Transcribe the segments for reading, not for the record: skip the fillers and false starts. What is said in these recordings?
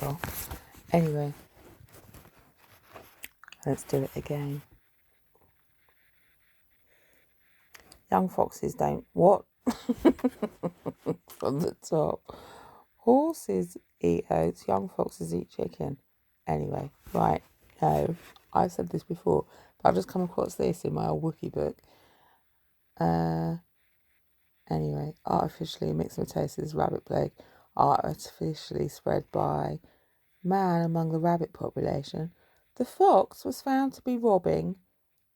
well. Anyway, let's do it again. Young foxes don't what? From the top. Horses eat oats, young foxes eat chicken. Anyway, right, no, I've said this before, but I've just come across this in my old wiki book. Anyway, artificially mixed mitosis rabbit plague, artificially spread by man among the rabbit population. The fox was found to be robbing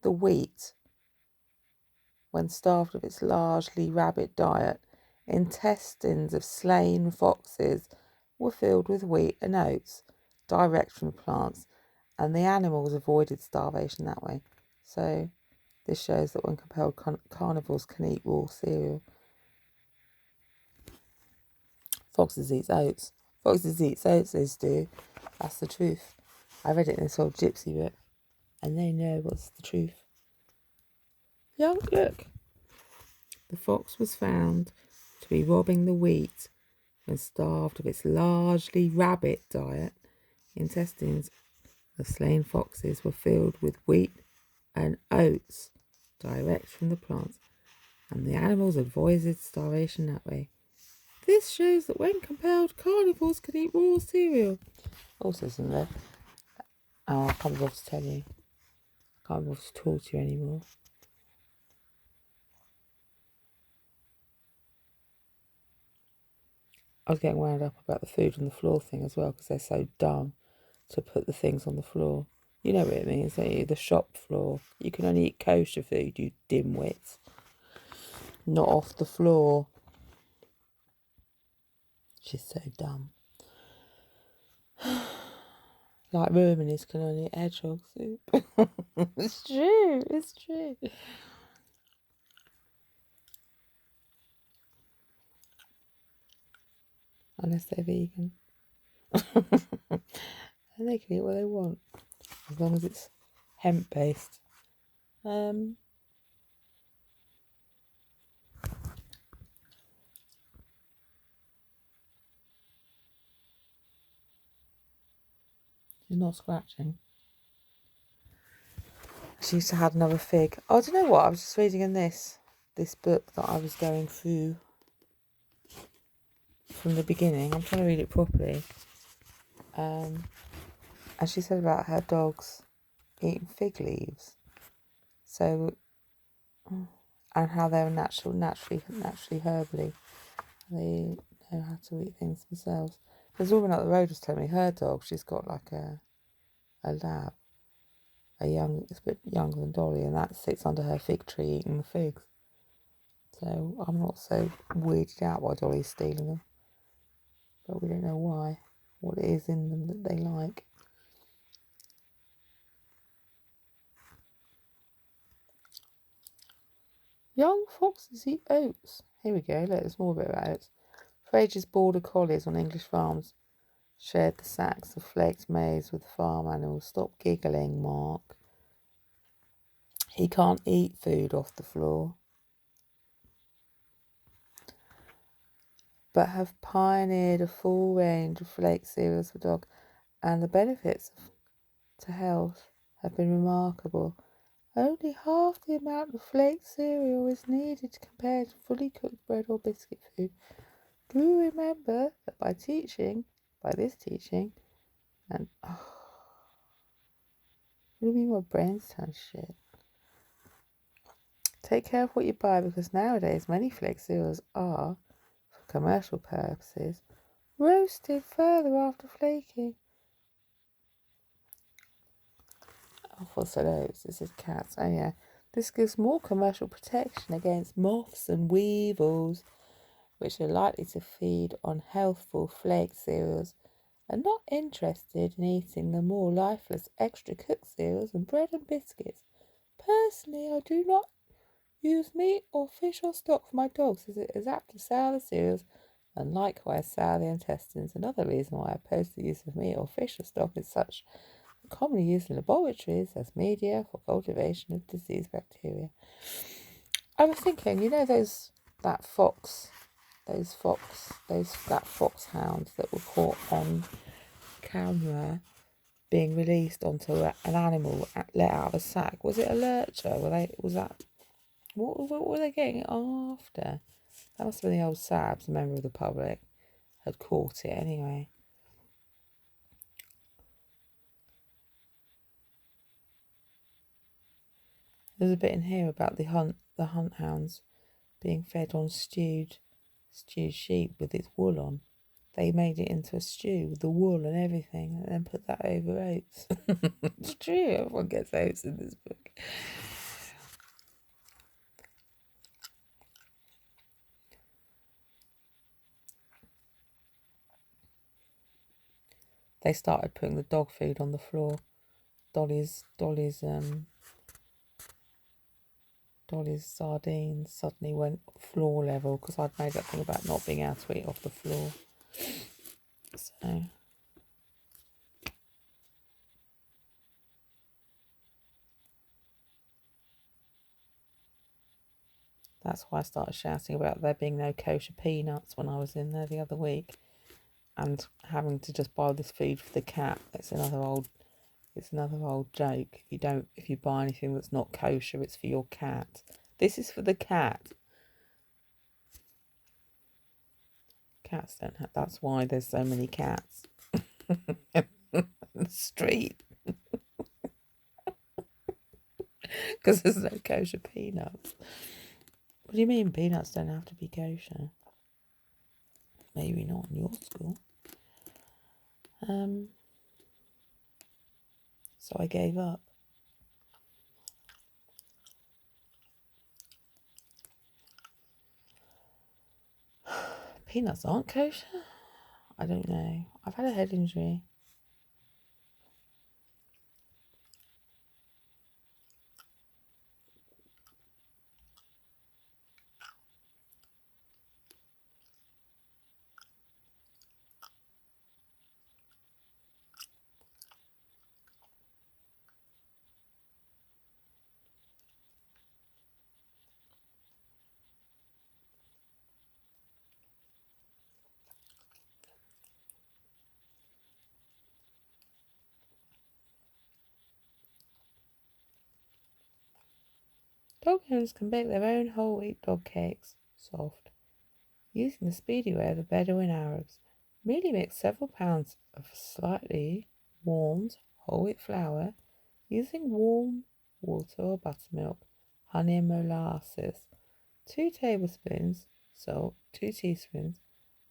the wheat when starved of its largely rabbit diet. Intestines of slain foxes were filled with wheat and oats, direct from the plants, and the animals avoided starvation that way. So this shows that when compelled, carnivores can eat raw cereal. Foxes eat oats. Foxes eat oats, they do. That's the truth. I read it in this old gypsy book, and they know what's the truth. Look. The fox was found to be robbing the wheat when starved of its largely rabbit diet. Intestines of slain foxes were filled with wheat and oats, direct from the plants, and the animals avoided starvation that way. This shows that when compelled, carnivores could eat raw cereal. Also, isn't there? Oh, I can't bother to tell you. I can't bother to talk to you anymore. I was getting wound up about the food on the floor thing as well, because they're so dumb to put the things on the floor. You know what it means, don't you? The shop floor. You can only eat kosher food, you dimwits. Not off the floor. She's so dumb. Like Romanis can only eat hedgehog soup. It's true. Unless they're vegan. And they can eat what they want, as long as it's hemp based. You're not scratching. She used to have another fig. Oh, do you know what? I was just reading in this book that I was going through from the beginning. I'm trying to read it properly. And she said about her dogs eating fig leaves. So, and how they're naturally herbally. They know how to eat things themselves. There's a woman up the road was telling me her dog, she's got like a lab, it's a bit younger than Dolly, and that sits under her fig tree eating the figs. So I'm not so weirded out why Dolly's stealing them. But we don't know why, what it is in them that they like. Young foxes eat oats. Here we go, look, there's more bit about oats. For ages, border collies on English farms shared the sacks of flaked maize with the farm animals. Stop giggling, Mark. He can't eat food off the floor. But have pioneered a full range of flake cereals for dog, and the benefits to health have been remarkable. Only half the amount of flake cereal is needed compared to fully cooked bread or biscuit food. Do remember that by this teaching, and what do you mean my brain's turned shit? Take care of what you buy, because nowadays many flake cereals are, for commercial purposes, roasted further after flaking. Oh, fossil oats, this is cats. Oh yeah. This gives more commercial protection against moths and weevils, which are likely to feed on healthful flake cereals and not interested in eating the more lifeless extra cooked cereals and bread and biscuits. Personally, I do not use meat or fish or stock for my dogs, as it is apt to sour the cereals and likewise sour the intestines. Another reason why I oppose the use of meat or fish or stock is such commonly used in laboratories as media for cultivation of disease bacteria. I was thinking, you know, that foxhounds that were caught on camera being released onto an animal let out of a sack. Was it a lurcher? What were they getting after? That must have been the old Sabs, a member of the public, had caught it anyway. There's a bit in here about the hunt hounds being fed on stewed sheep with its wool on. They made it into a stew with the wool and everything, and then put that over oats. It's true, everyone gets oats in this book. They started putting the dog food on the floor. Dolly's sardines suddenly went floor level because I'd made that thing about not being able to eat off the floor. So that's why I started shouting about there being no kosher peanuts when I was in there the other week, and having to just buy this food for the cat. It's another old joke. If you buy anything that's not kosher, it's for your cat. This is for the cat. Cats don't have. That's why there's so many cats in the street. Because there's no kosher peanuts. What do you mean peanuts don't have to be kosher? Maybe not in your school. So I gave up. Peanuts aren't kosher? I don't know. I've had a head injury. Dog owners can bake their own whole wheat dog cakes, soft, using the speedy way of the Bedouin Arabs. Merely mix several pounds of slightly warmed whole wheat flour using warm water or buttermilk, honey and molasses. 2 tablespoons salt, 2 teaspoons,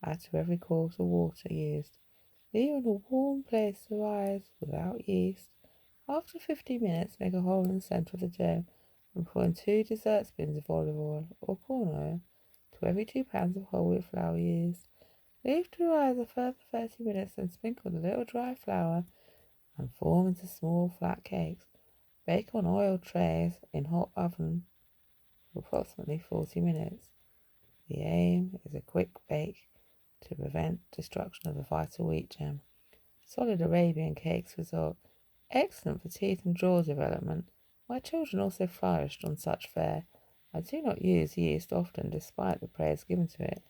add to every quart of water used. Leave in a warm place to rise without yeast. After 15 minutes, make a hole in the centre of the dough and pour in 2 dessert spoons of olive oil or corn oil to every 2 pounds of whole wheat flour used. Leave to rise a further 30 minutes and sprinkle a little dry flour and form into small flat cakes. Bake on oiled trays in hot oven for approximately 40 minutes. The aim is a quick bake to prevent destruction of the vital wheat germ. Solid Arabian cakes result. Excellent for teeth and jaw development. My children also flourished on such fare. I do not use yeast often despite the praise given to it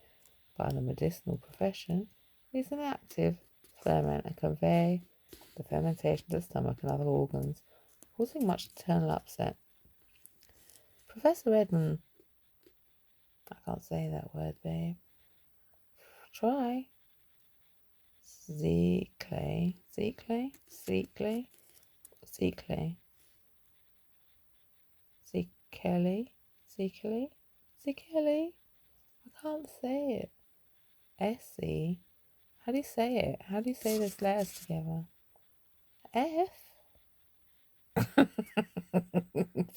by the medicinal profession. It is an active ferment and convey the fermentation to the stomach and other organs, causing much internal upset. Professor Edmund, I can't say that word, babe. Try. Zekle. I can't say it. S-E. How do you say it? How do you say those letters together? F?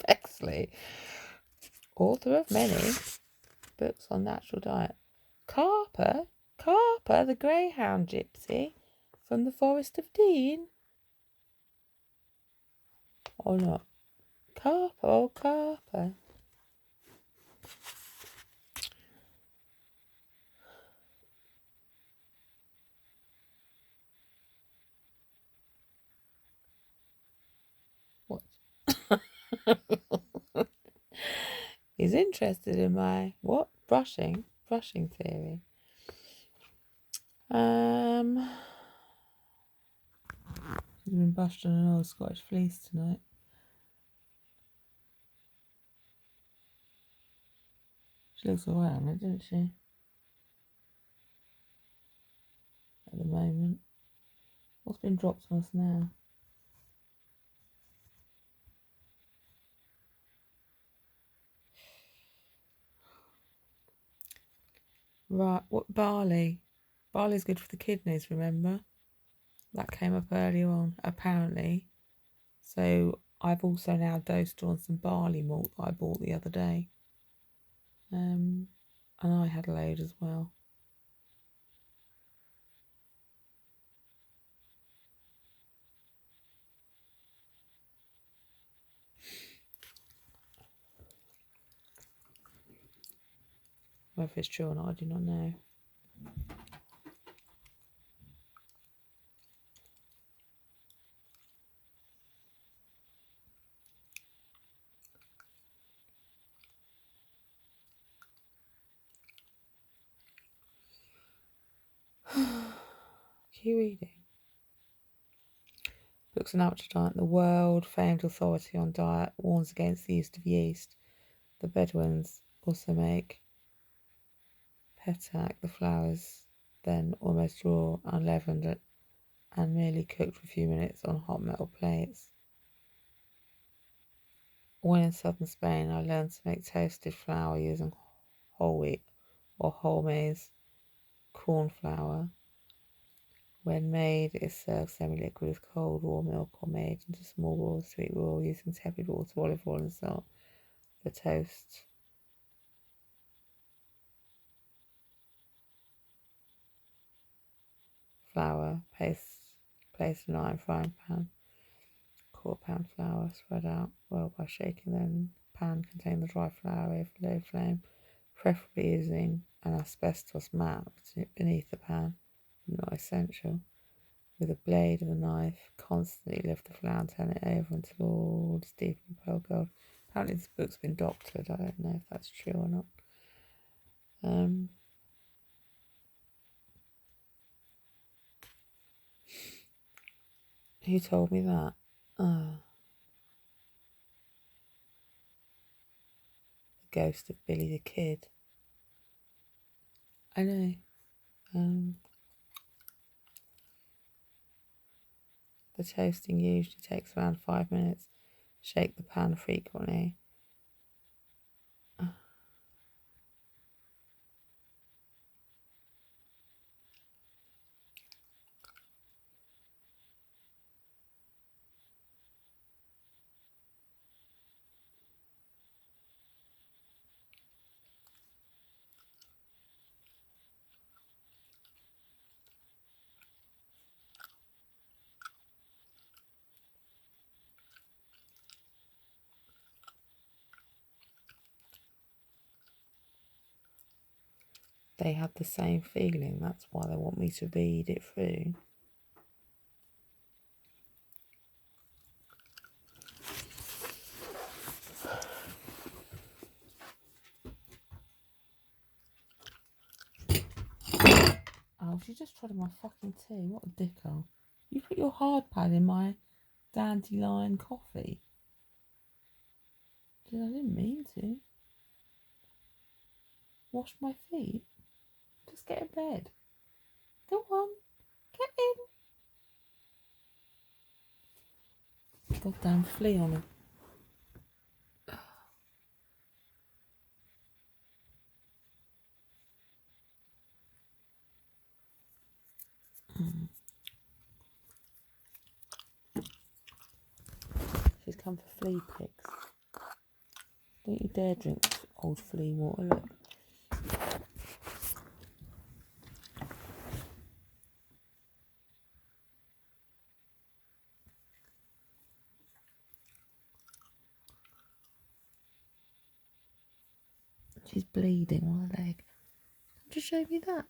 Bexley, author of many books on natural diet. Carper, the greyhound gypsy from the Forest of Dean. Or not? Carper. What? He's interested in my what? Brushing theory. She's been bashed on an old Scottish fleece tonight. She looks alright on it, doesn't she? At the moment. What's been dropped on us now? Right, what barley? Barley's good for the kidneys, remember? That came up earlier on, apparently. So I've also now dosed on some barley malt that I bought the other day. And I had a load as well. Whether it's true or not, I do not know. Keep reading. Books on Natural Diet. The world-famed authority on diet warns against the use of yeast. The Bedouins also make petak. The flour is then almost raw, unleavened, and merely cooked for a few minutes on hot metal plates. When in southern Spain, I learned to make toasted flour using whole wheat or whole maize corn flour. When made, it is served semi-liquid with cold raw milk or made into small balls to eat raw using tepid water, olive oil and salt. The toast flour paste placed in an iron frying pan. Quarter-pound flour spread out well by shaking. Then pan contain the dry flour over low flame, preferably using an asbestos mat beneath the pan, but not essential. With a blade and a knife, constantly lift the flour and turn it over until all is deep in pale gold. Apparently this book's been doctored. I don't know if that's true or not. Who told me that? The ghost of Billy the Kid. I know. The toasting usually takes around 5 minutes. Shake the pan frequently. They had the same feeling. That's why they want me to read it through. Oh, she just tried my fucking tea. What a dicko. You put your hard pad in my dandelion coffee. I didn't mean to. Wash my feet. Just get in bed. Go on. Get in. Goddamn flea on him. She's come for flea picks. Don't you dare drink old flea water, look. She's bleeding on her leg. Just show me that.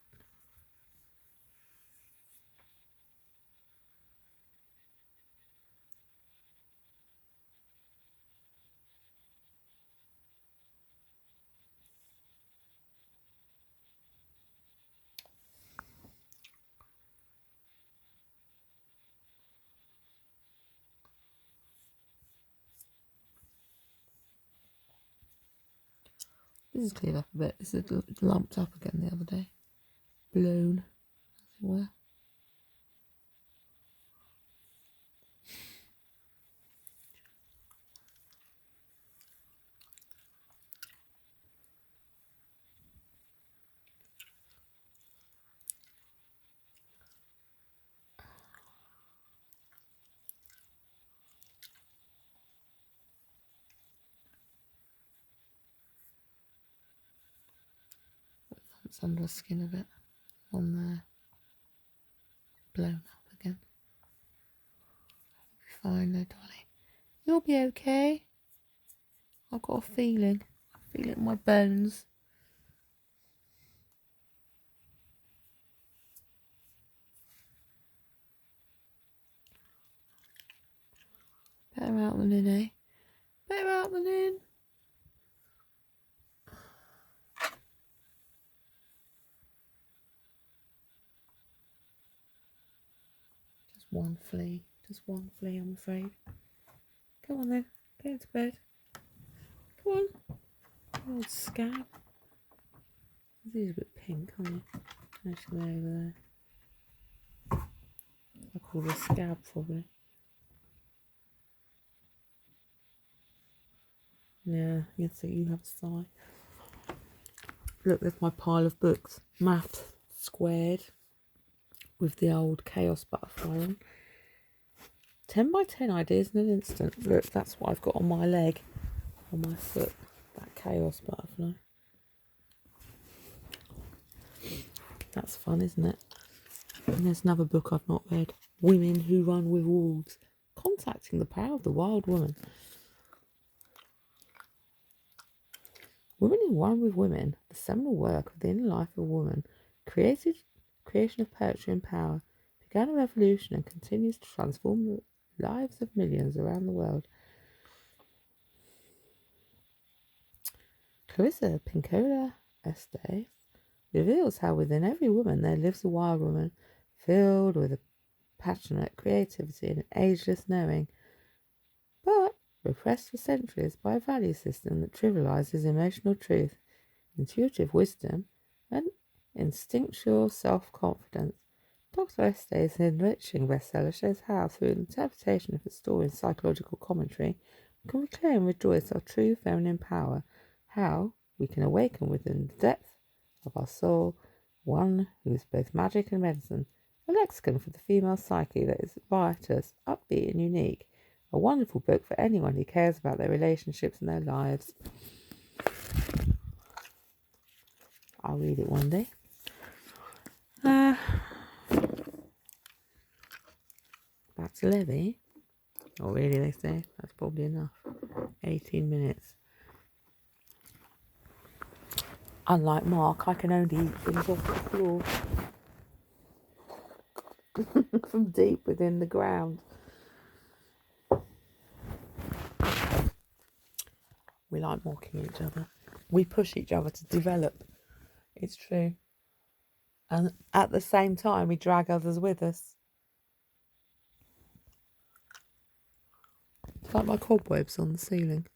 This is cleared up a bit. This is lumped up again the other day. Blown, as it were. It's under the skin a bit on there. Blown up again. Fine, though, darling. You'll be okay. I've got a feeling. I feel it in my bones. Better out than in, eh? Better out than in. Just one flea. Just one flea, I'm afraid. Come on then. Go to bed. Come on. You old scab. He's a bit pink, aren't he? Actually, over there. I call her a scab, probably. Yeah, yes, so you have a sigh. Look, there's my pile of books. Maths squared with the old chaos butterfly on. 10 by 10 ideas in an instant. Look, that's what I've got on my leg, on my foot. That chaos butterfly. That's fun, isn't it? And there's another book I've not read. Women Who Run With Wolves. Contacting the Power of the Wild Woman. Women Who Run With Women, the seminal work of the inner life of a woman, creation of poetry and power, began a revolution and continues to transform the lives of millions around the world. Clarissa Pinkola Estes reveals how within every woman there lives a wild woman, filled with a passionate creativity and an ageless knowing, but repressed for centuries by a value system that trivializes emotional truth, intuitive wisdom, and instinctual self-confidence. Dr. Estes' enriching bestseller shows how, through an interpretation of a story and psychological commentary, we can reclaim and rejoice our true feminine power, how we can awaken within the depth of our soul one who is both magic and medicine, a lexicon for the female psyche that is riotous, upbeat and unique, a wonderful book for anyone who cares about their relationships and their lives. I'll read it one day. Back to Levy. Not really, they say. That's probably enough. 18 minutes. Unlike Mark, I can only eat things off the floor. From deep within the ground. We like mocking each other. We push each other to develop. It's true. And at the same time, we drag others with us. It's like my cobwebs on the ceiling.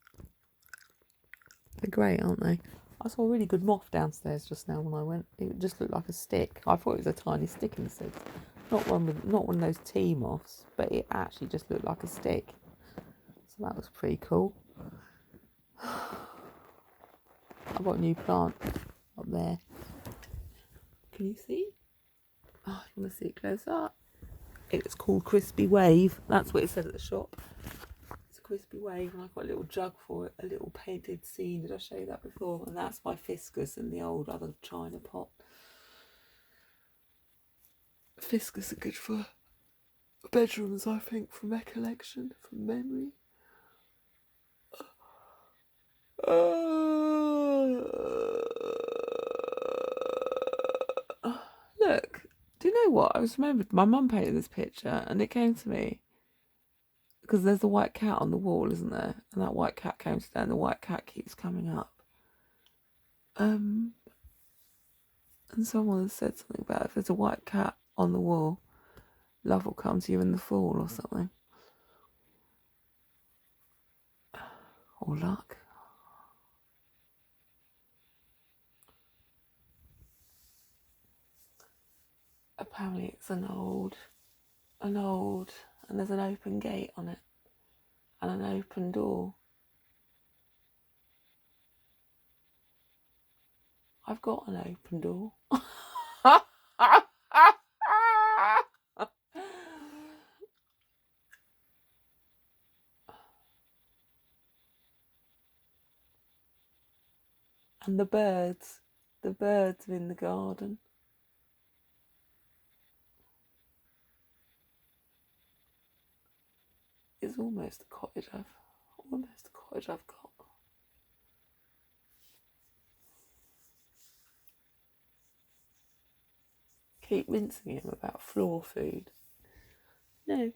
They're great, aren't they? I saw a really good moth downstairs just now when I went. It just looked like a stick. I thought it was a tiny stick instead. Not one of those tea moths, but it actually just looked like a stick. So that was pretty cool. I've got a new plant up there. Can you see? Oh, you want to see it close up? It's called Crispy Wave. That's what it said at the shop. It's a Crispy Wave, and I've got a little jug for it, a little painted scene. Did I show you that before? And that's my Fiscus in the old other china pot. Fiscus are good for bedrooms, I think, from recollection, from memory. Look, do you know what? I was remembered my mum painted this picture and it came to me because there's a white cat on the wall, isn't there? And that white cat came to and the white cat keeps coming up. And someone said something about if there's a white cat on the wall, love will come to you in the fall or something. Or luck. apparently it's an old, and there's an open gate on it and an open door. I've got an open door. And the birds are in the garden. It's almost the cottage I've got. Keep rinsing him about floor food. No,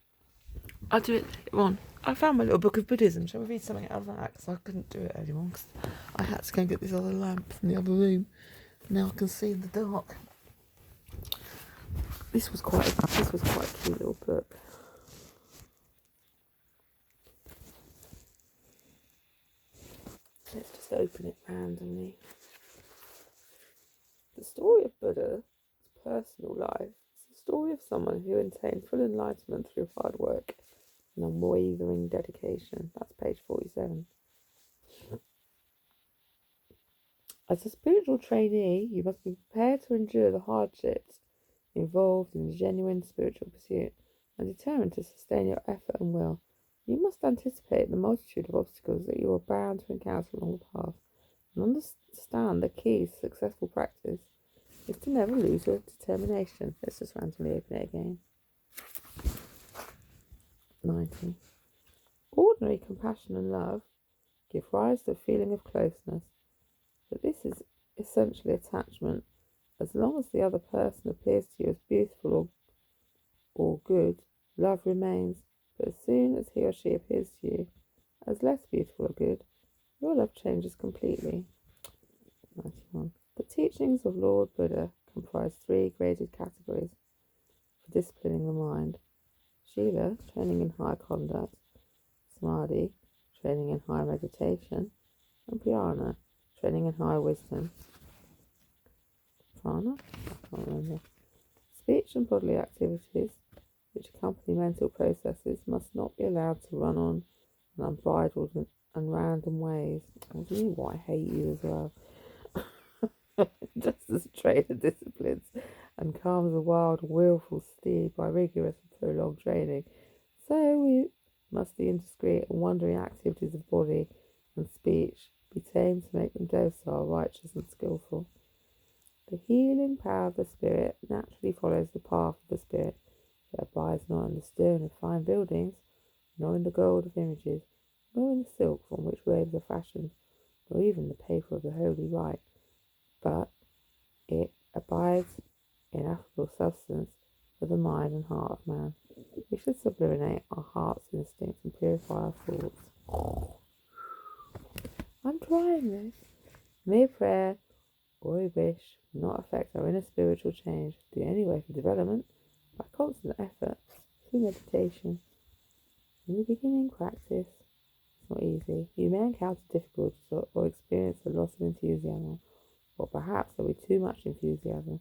I'll do it later on. I found my little book of Buddhism. Shall we read something out of that? Because I couldn't do it earlier on because I had to go and get this other lamp from the other room. Now I can see in the dark. This was quite a cute little book. Let's just open it randomly. The story of Buddha's personal life is the story of someone who attained full enlightenment through hard work and unwavering dedication. That's page 47. As a spiritual trainee, you must be prepared to endure the hardships involved in a genuine spiritual pursuit and determined to sustain your effort and will. You must anticipate the multitude of obstacles that you are bound to encounter along the path and understand the key to successful practice is to never lose your determination. Let's just randomly open it again. 90. Ordinary compassion and love give rise to a feeling of closeness, but this is essentially attachment. As long as the other person appears to you as beautiful or good, love remains, but as soon as he or she appears to you as less beautiful or good, your love changes completely. 91. The teachings of Lord Buddha comprise 3 graded categories for disciplining the mind: Shila, training in high conduct; Samadhi, training in high meditation; and Prajna, training in high wisdom. Prana? I can't remember. Speech and bodily activities which accompany mental processes must not be allowed to run on in unbridled and random ways. I do mean what I hate you as well. Just as a trainer disciplines and calms a wild, willful steed by rigorous and prolonged training, so must the indiscreet and wandering activities of body and speech be tamed to make them docile, righteous, and skillful. The healing power of the spirit naturally follows the path of the spirit. It abides not in the stone of fine buildings, nor in the gold of images, nor in the silk from which robes are fashioned, nor even the paper of the holy rite, but it abides in affable substance for the mind and heart of man. We should sublimate our heart's instincts and purify our thoughts. I'm trying this. Mere prayer or a wish will not affect our inner spiritual change. The only way for development, by constant effort, through meditation. In the beginning practice, it's not easy. You may encounter difficulties or experience a loss of enthusiasm, or perhaps there'll be too much enthusiasm.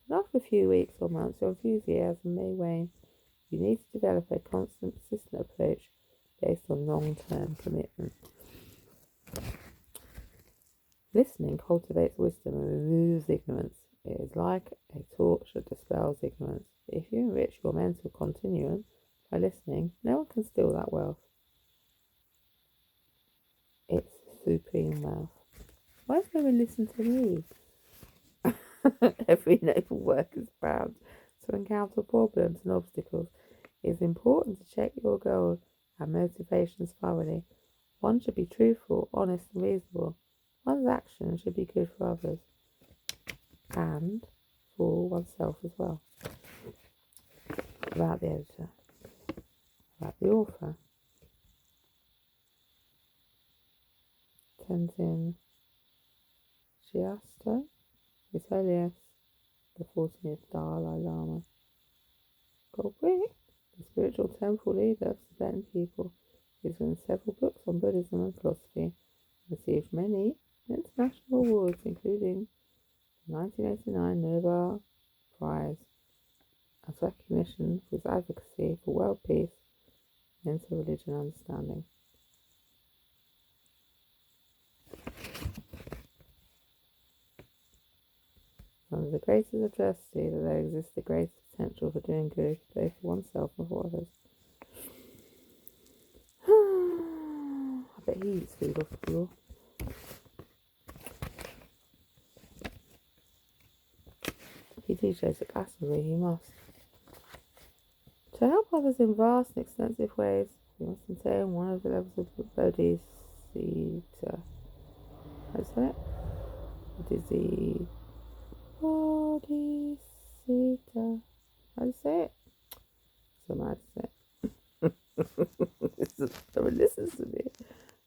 And after a few weeks or months, your enthusiasm may wane. You need to develop a constant, persistent approach based on long-term commitment. Listening cultivates wisdom and removes ignorance. It is like a torch that dispels ignorance. If you enrich your mental continuum by listening, no one can steal that wealth. It's supreme wealth. Why does no one listen to me? Every noble work is bound to encounter problems and obstacles. It is important to check your goals and motivations thoroughly. One should be truthful, honest, and reasonable. One's actions should be good for others and for oneself as well. About the editor, about the author. Tenzin Gyatso, His Holiness the 14th Dalai Lama. Golbrick, the spiritual temple leader of Tibetan people, has written several books on Buddhism and philosophy, and received many international awards, including the 1989 Nobel Prize as recognition for his advocacy for world peace and inter-religion understanding. Under the greatest adversity that there exists the greatest potential for doing good, both for oneself and for others. I bet he eats food off the floor. If he DJs at Glastonbury, he must. To help others in vast and extensive ways, we must attain one of the levels of Bodhisattva. How do you say it? Bodhisattva. How do you say it? So mad to say it. Someone listens to me.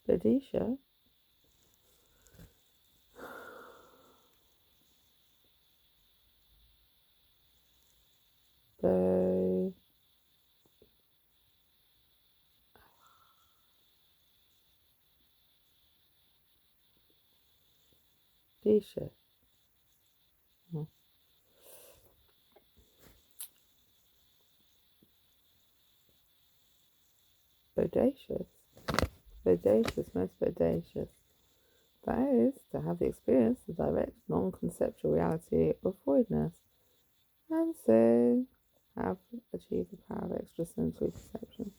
Bodhisha. Bodhisha. Bodacious. Bodacious, most bodacious. That is, to have the experience of direct, non-conceptual reality of voidness, and so have achieved the power of extrasensory perception.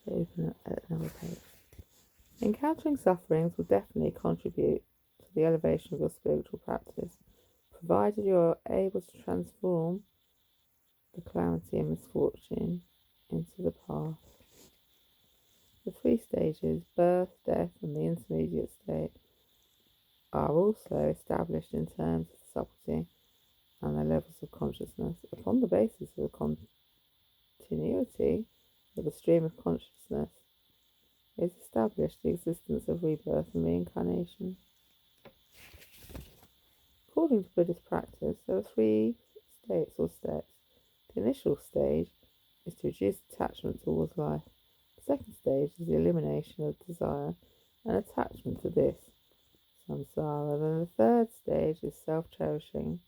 So open at another page. Encountering sufferings will definitely contribute to the elevation of your spiritual practice, provided you are able to transform the calamity and misfortune into the path. The 3 stages, birth, death, and the intermediate state, are also established in terms of subtlety and their levels of consciousness. Upon the basis of the continuity of the stream of consciousness is established the existence of rebirth and reincarnation. According to Buddhist practice, there are 3 states or steps. The initial stage is to reduce attachment towards life. The second stage is the elimination of desire and attachment to this, samsara. Then the third stage is self-cherishing,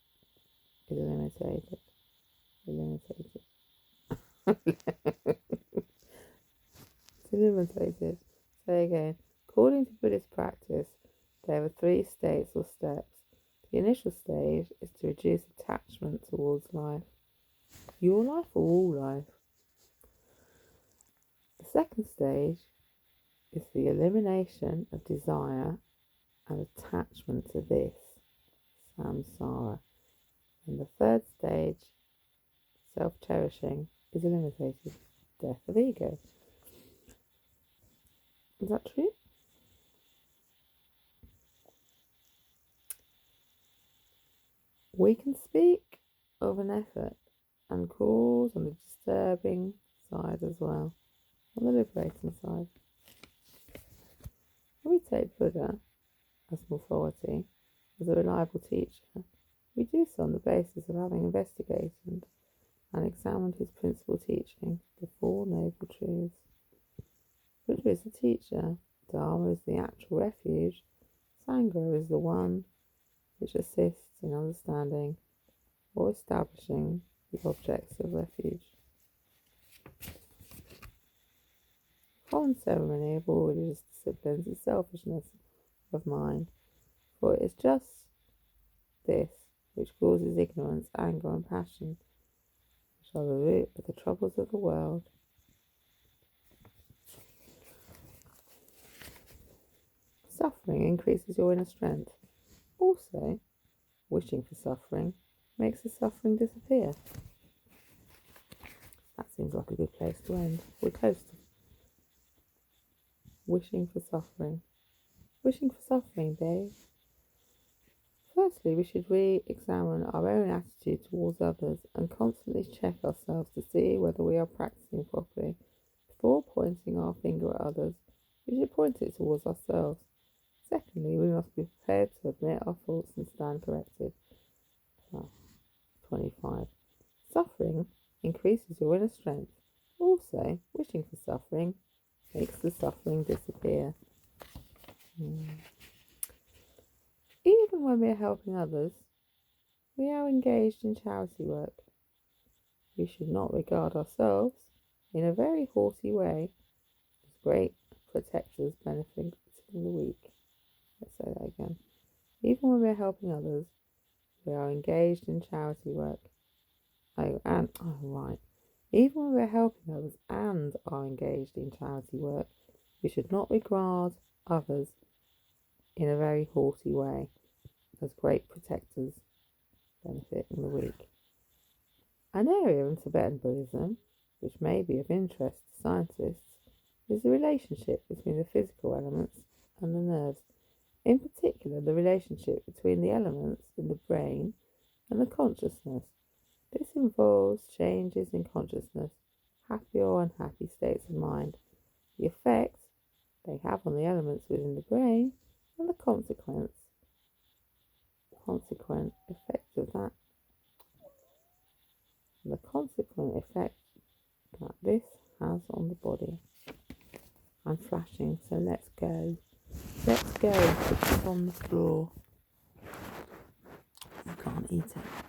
is eliminated. It's eliminated. Say again. According to Buddhist practice, there are 3 states or steps. The initial stage is to reduce attachment towards life. Your life or all life? The second stage is the elimination of desire and attachment to this, samsara. And the third stage, self-cherishing, is eliminated, death of ego. Is that true? We can speak of an effort and cause on the disturbing side as well, on the liberating side. When we take Buddha as an authority, as a reliable teacher, we do so on the basis of having investigated and examined his principal teaching, the 4 Noble Truths. Buddha is the teacher, Dharma is the actual refuge, Sangha is the one which assists in understanding or establishing the objects of refuge. Common ceremony of all religious disciplines is selfishness of mind, for it is just this which causes ignorance, anger, and passion, which are the root of the troubles of the world. Suffering increases your inner strength. Also, wishing for suffering makes the suffering disappear. That seems like a good place to end. We're close to wishing for suffering. Wishing for suffering, Dave. Firstly, we should re-examine our own attitude towards others and constantly check ourselves to see whether we are practicing properly. Before pointing our finger at others, we should point it towards ourselves. Secondly, we must be prepared to admit our faults and stand corrected. 25. Suffering increases your inner strength. Also, wishing for suffering makes the suffering disappear. Even when we are helping others, we are engaged in charity work. We should not regard ourselves in a very haughty way as great protectors benefiting the weak. Let's say that again. Even when we are helping others, we are engaged in charity work. Even when we are helping others and are engaged in charity work, we should not regard others in a very haughty way as great protectors benefiting the weak. An area in Tibetan Buddhism, which may be of interest to scientists, is the relationship between the physical elements and the nerves. In particular, the relationship between the elements in the brain and the consciousness. This involves changes in consciousness, happy or unhappy states of mind, the effect they have on the elements within the brain, and the consequent effect of that. And the consequent effect that this has on the body. I'm flashing, so let's go. Let's go. Put this on the floor. You can't eat it.